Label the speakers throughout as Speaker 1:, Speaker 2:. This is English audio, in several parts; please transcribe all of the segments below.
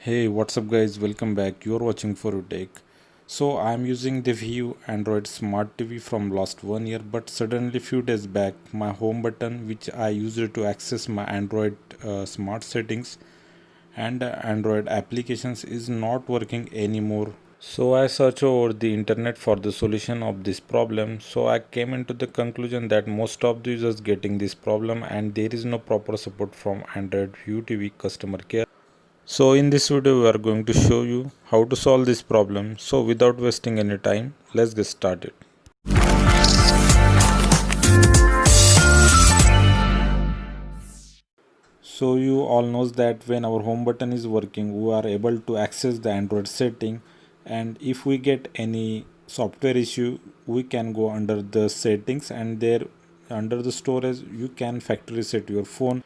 Speaker 1: Hey, what's up, guys? Welcome back. You're watching For You Tech. So, I'm using the View Android Smart TV from last 1 year, but suddenly, few days back, my home button, which I used to access my Android smart settings and Android applications, is not working anymore. So, I searched over the internet for the solution of this problem. So, I came into the conclusion that most of the users getting this problem, and there is no proper support from Android View TV customer care. So in this video we are going to show you how to solve this problem. So without wasting any time, let's get started. So you all knows that when our home button is working, we are able to access the Android setting, and if we get any software issue, we can go under the settings, and there under the storage you can factory reset your phone.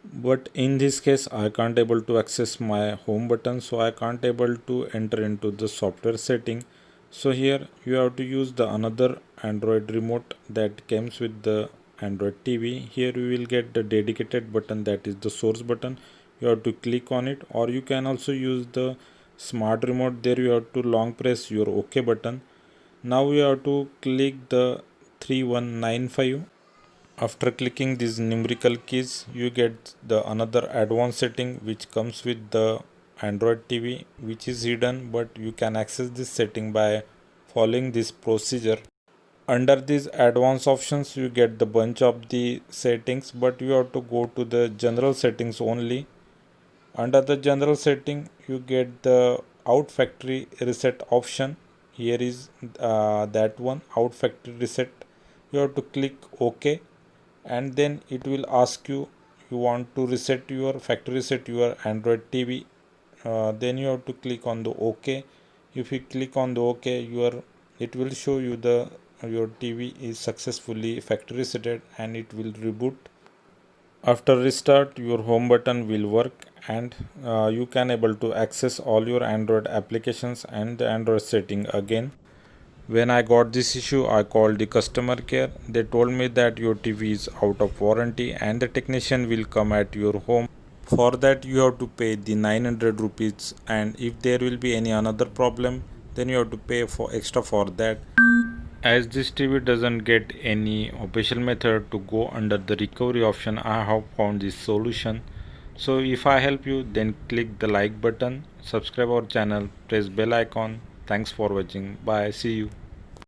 Speaker 1: But in this case I can't able to access my home button, so I can't able to enter into the software setting. So here you have to use the another Android remote that comes with the Android TV. Here you will get the dedicated button, that is the source button. You have to click on it, or you can also use the smart remote. There you have to long press your OK button. Now you have to click the 3195. After clicking these numerical keys, you get the another advanced setting which comes with the Android TV, which is hidden, but you can access this setting by following this procedure. Under these advanced options you get the bunch of the settings, but you have to go to the general settings only. Under the general setting you get the out factory reset option. Here is that one, out factory reset. You have to click OK, and then it will ask you, you want to reset your factory reset your Android TV. Then you have to click on the OK. If you click on the OK, it will show you the your TV is successfully factory resetted, and it will reboot. After restart, your home button will work, and you can able to access all your Android applications and the Android setting again. When I got this issue, I called the customer care. They told me that your TV is out of warranty and the technician will come at your home. For that you have to pay the 900 rupees, and if there will be any another problem, then you have to pay for extra for that. As this TV doesn't get any official method to go under the recovery option, I have found this solution. So if I help you, then click the like button, subscribe our channel, press bell icon. Thanks for watching. Bye. See you.